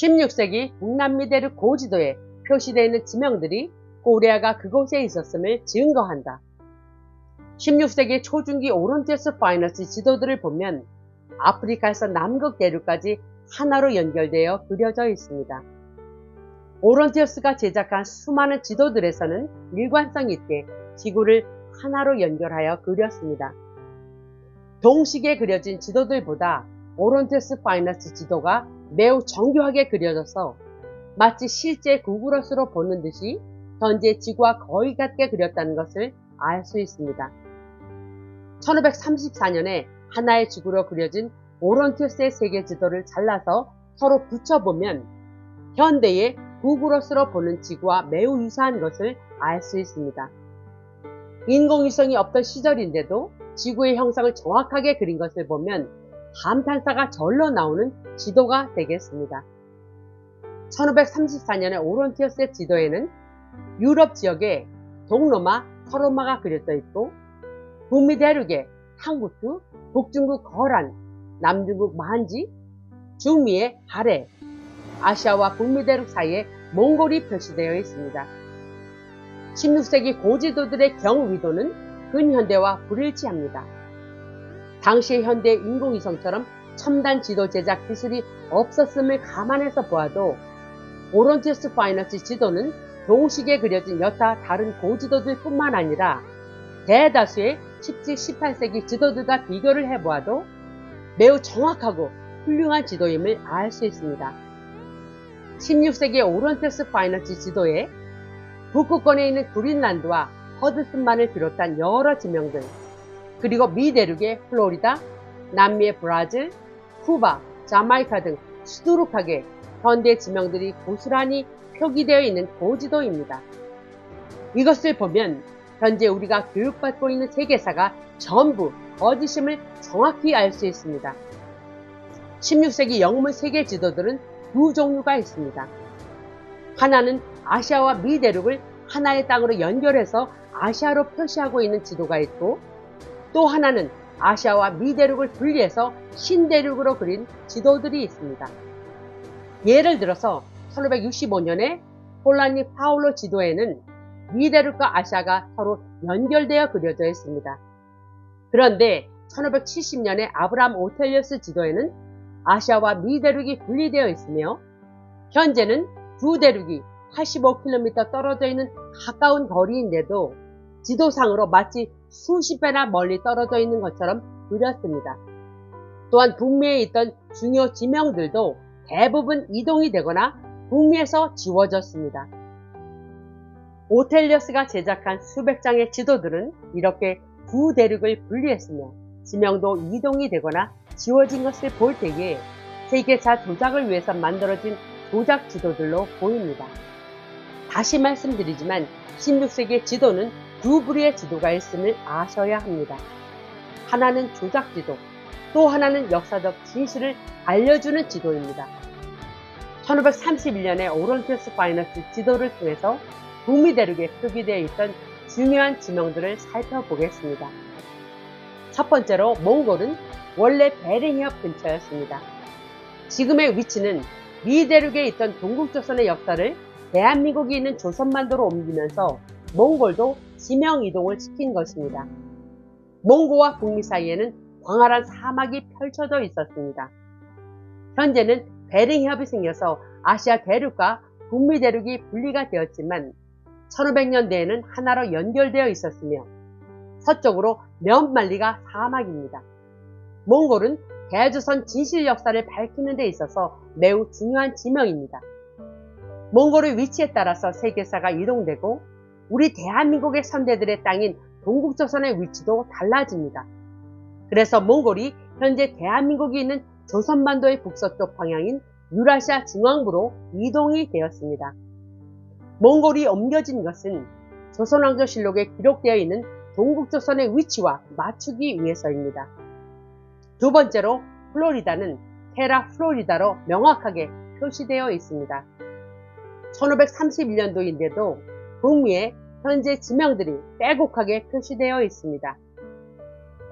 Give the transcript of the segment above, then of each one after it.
16세기 북남미 대륙 고지도에 표시되어 있는 지명들이 코리아가 그곳에 있었음을 증거한다. 16세기 초중기 오론티어스 파이너스 지도들을 보면 아프리카에서 남극 대륙까지 하나로 연결되어 그려져 있습니다. 오론티어스가 제작한 수많은 지도들에서는 일관성 있게 지구를 하나로 연결하여 그렸습니다. 동식에 그려진 지도들보다 오론티어스 파이너스 지도가 매우 정교하게 그려져서 마치 실제 구글어스로 보는 듯이 현재 지구와 거의 같게 그렸다는 것을 알 수 있습니다. 1534년에 하나의 지구로 그려진 오론티어스의 세계 지도를 잘라서 서로 붙여보면 현대의 구글어스로 보는 지구와 매우 유사한 것을 알 수 있습니다. 인공위성이 없던 시절인데도 지구의 형상을 정확하게 그린 것을 보면 감탄사가 절로 나오는 지도가 되겠습니다. 1534년에 오론티어스의 지도에는 유럽 지역에 동로마, 서로마가 그려져 있고 북미 대륙에 탕부투, 북중국 거란, 남중국 만지, 중미의 하레, 아시아와 북미 대륙 사이에 몽골이 표시되어 있습니다. 16세기 고지도들의 경위도는 근현대와 불일치합니다. 당시의 현대 인공위성처럼 첨단 지도 제작 기술이 없었음을 감안해서 보아도 오론티어스 파이너스 지도는 동식에 그려진 여타 다른 고지도들 뿐만 아니라 대다수의 17, 18세기 지도들과 비교를 해보아도 매우 정확하고 훌륭한 지도임을 알 수 있습니다. 16세기 오론티어스 파이너스 지도에 북극권에 있는 그린란드와 허드슨만을 비롯한 여러 지명들, 그리고 미 대륙의 플로리다, 남미의 브라질, 쿠바, 자마이카 등 수두룩하게 현대 지명들이 고스란히 표기되어 있는 고지도입니다. 이것을 보면 현재 우리가 교육받고 있는 세계사가 전부 거짓임을 정확히 알 수 있습니다. 16세기 영문 세계 지도들은 두 종류가 있습니다. 하나는 아시아와 미 대륙을 하나의 땅으로 연결해서 아시아로 표시하고 있는 지도가 있고, 또 하나는 아시아와 미 대륙을 분리해서 신대륙으로 그린 지도들이 있습니다. 예를 들어서 1565년에 폴라니 파울로 지도에는 미 대륙과 아시아가 서로 연결되어 그려져 있습니다. 그런데 1570년에 아브라함 오텔리우스 지도에는 아시아와 미 대륙이 분리되어 있으며, 현재는 두 대륙이 85km 떨어져 있는 가까운 거리인데도 지도상으로 마치 수십 배나 멀리 떨어져 있는 것처럼 그렸습니다. 또한 북미에 있던 중요 지명들도 대부분 이동이 되거나 북미에서 지워졌습니다. 오텔리어스가 제작한 수백 장의 지도들은 이렇게 두 대륙을 분리했으며 지명도 이동이 되거나 지워진 것을 볼 때에 세계사 조작을 위해서 만들어진 조작 지도들로 보입니다. 다시 말씀드리지만 16세기 지도는 두 부류의 지도가 있음을 아셔야 합니다. 하나는 조작 지도, 또 하나는 역사적 진실을 알려주는 지도입니다. 1531년에 오론티어스 파이너스 지도를 통해서 북미 대륙에 표기되어 있던 중요한 지명들을 살펴보겠습니다. 첫 번째로 몽골은 원래 베링협 근처였습니다. 지금의 위치는 미 대륙에 있던 동국조선의 역사를 대한민국이 있는 조선반도로 옮기면서 몽골도 지명 이동을 시킨 것입니다. 몽고와 북미 사이에는 광활한 사막이 펼쳐져 있었습니다. 현재는 베링협이 생겨서 아시아 대륙과 북미 대륙이 분리가 되었지만 1500년대에는 하나로 연결되어 있었으며 서쪽으로 몇 만리가 사막입니다. 몽골은 대조선 진실 역사를 밝히는 데 있어서 매우 중요한 지명입니다. 몽골의 위치에 따라서 세계사가 이동되고 우리 대한민국의 선대들의 땅인 동국조선의 위치도 달라집니다. 그래서 몽골이 현재 대한민국이 있는 조선반도의 북서쪽 방향인 유라시아 중앙부로 이동이 되었습니다. 몽골이 옮겨진 것은 조선왕조실록에 기록되어 있는 동국조선의 위치와 맞추기 위해서입니다. 두 번째로 플로리다는 테라 플로리다로 명확하게 표시되어 있습니다. 1531년도인데도 북미에 현재 지명들이 빼곡하게 표시되어 있습니다.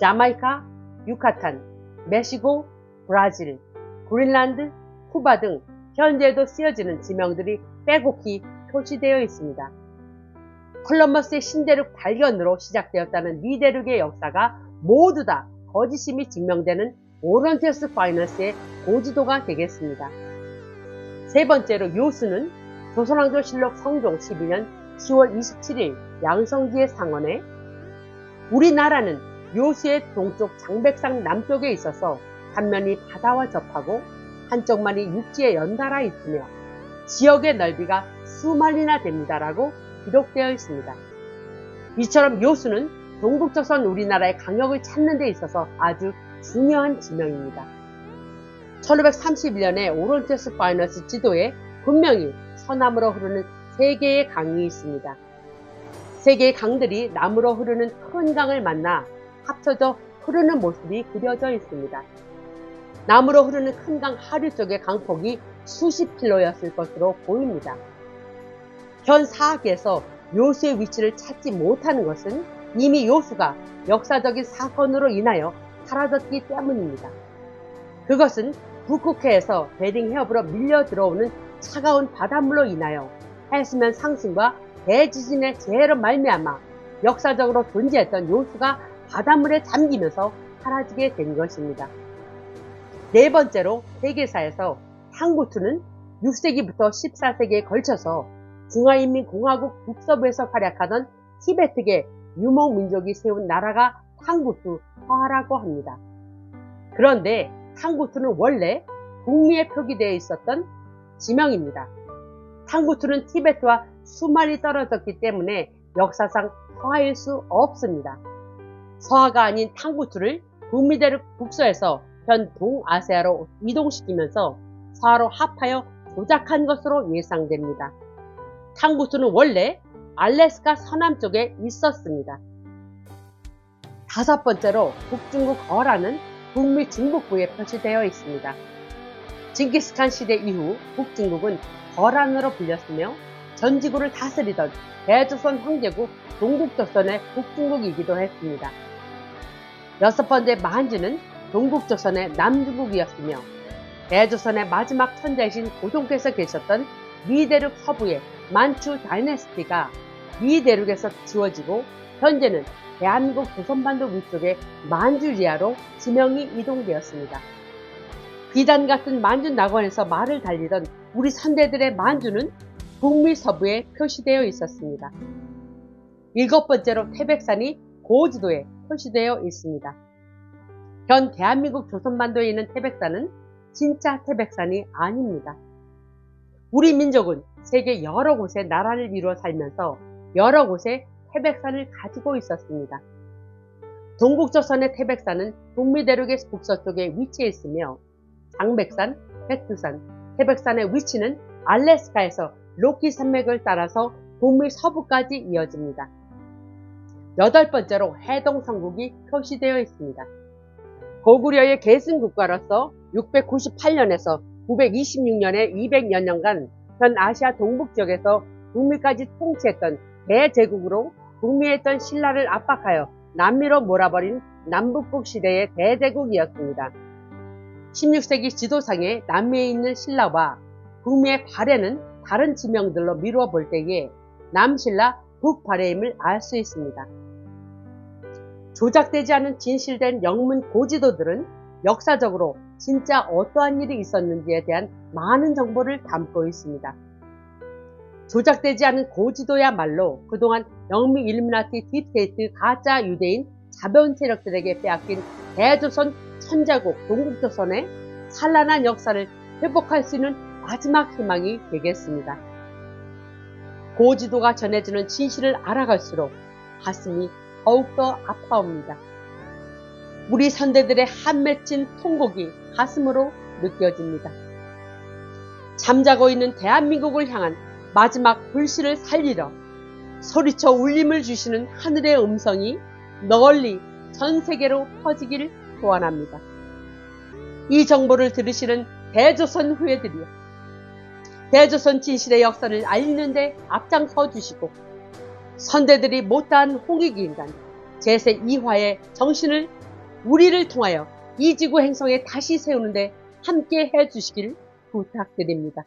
자마이카, 유카탄, 멕시코, 브라질, 그린란드, 쿠바 등 현재도 쓰여지는 지명들이 빼곡히 표시되어 있습니다. 콜럼버스의 신대륙 발견으로 시작되었다는 미대륙의 역사가 모두 다 거짓임이 증명되는 오론테스 파이너스의 고지도가 되겠습니다. 세 번째로 요수는 조선왕조실록 성종 12년 10월 27일 양성지의 상언에 우리나라는 요수의 동쪽 장백산 남쪽에 있어서 한면이 바다와 접하고 한쪽만이 육지에 연달아 있으며 지역의 넓이가 수만리나 됩니다라고 기록되어 있습니다. 이처럼 요수는 동북조선 우리나라의 강역을 찾는 데 있어서 아주 중요한 지명입니다. 1531년에 오론테스 파이너스 지도에 분명히 서남으로 흐르는 3개의 강이 있습니다. 3개의 강들이 남으로 흐르는 큰 강을 만나 합쳐져 흐르는 모습이 그려져 있습니다. 남으로 흐르는 큰 강 하류 쪽의 강폭이 수십 킬로였을 것으로 보입니다. 현 사학에서 요수의 위치를 찾지 못하는 것은 이미 요수가 역사적인 사건으로 인하여 사라졌기 때문입니다. 그것은 북극해에서 베링 해협으로 밀려 들어오는 차가운 바닷물로 인하여 해수면 상승과 대지진의 재해로 말미암아 역사적으로 존재했던 요수가 바닷물에 잠기면서 사라지게 된 것입니다. 네 번째로 세계사에서 탕구투는 6세기부터 14세기에 걸쳐서 중화인민공화국 북서부에서 활약하던 티베트계 유목민족이 세운 나라가 탕구투 화라고 합니다. 그런데 탕구투는 원래 북미에 표기되어 있었던 지명입니다. 탕구투는 티베트와 수만리 떨어졌기 때문에 역사상 서하일 수 없습니다. 서하가 아닌 탕구투를 북미대륙 북서에서 현 동아시아로 이동시키면서 서하로 합하여 조작한 것으로 예상됩니다. 탕구투는 원래 알래스카 서남쪽에 있었습니다. 다섯 번째로 북중국 어라는 북미 중북부에 표시되어 있습니다. 징기스칸 시대 이후 북중국은 거란으로 불렸으며 전지구를 다스리던 대조선 황제국 동국조선의 북중국이기도 했습니다. 여섯 번째 만주는 동국조선의 남중국이었으며 대조선의 마지막 천자이신 고종께서 계셨던 미대륙 서부의 만추 다이내스티가 미대륙에서 지워지고 현재는 대한민국 조선반도 위쪽의 만주리아로 지명이 이동되었습니다. 비단 같은 만주 낙원에서 말을 달리던 우리 선대들의 만주는 북미 서부에 표시되어 있었습니다. 일곱 번째로 태백산이 고지도에 표시되어 있습니다. 현 대한민국 조선반도에 있는 태백산은 진짜 태백산이 아닙니다. 우리 민족은 세계 여러 곳에 나라를 이루어 살면서 여러 곳에 태백산을 가지고 있었습니다. 동국조선의 태백산은 북미대륙의 북서쪽에 위치해 있으며 장백산, 백두산, 태백산의 위치는 알래스카에서 로키 산맥을 따라서 북미 서부까지 이어집니다. 여덟 번째로 해동성국이 표시되어 있습니다. 고구려의 계승국가로서 698년에서 926년의 200여 년간 현 아시아 동북지역에서 북미까지 통치했던 대제국으로 북미에 있던 신라를 압박하여 남미로 몰아버린 남북국 시대의 대제국이었습니다. 16세기 지도상에 남미에 있는 신라와 북미의 발해는 다른 지명들로 미루어 볼 때에 남신라, 북발해임을 알 수 있습니다. 조작되지 않은 진실된 영문 고지도들은 역사적으로 진짜 어떠한 일이 있었는지에 대한 많은 정보를 담고 있습니다. 조작되지 않은 고지도야말로 그동안 영미 일루미나티 딥스테이트 가짜 유대인 자본 세력들에게 빼앗긴 대조선 천자국 동국조선의 찬란한 역사를 회복할 수 있는 마지막 희망이 되겠습니다. 고지도가 전해주는 진실을 알아갈수록 가슴이 더욱더 아파옵니다. 우리 선대들의 한 맺힌 통곡이 가슴으로 느껴집니다. 잠자고 있는 대한민국을 향한 마지막 불씨를 살리러 소리쳐 울림을 주시는 하늘의 음성이 널리 전 세계로 퍼지기를 소원합니다. 이 정보를 들으시는 대조선 후예들이여, 대조선 진실의 역사를 알리는 데 앞장서 주시고 선대들이 못다한 홍익인간 제세 2화의 정신을 우리를 통하여 이 지구 행성에 다시 세우는데 함께 해주시길 부탁드립니다.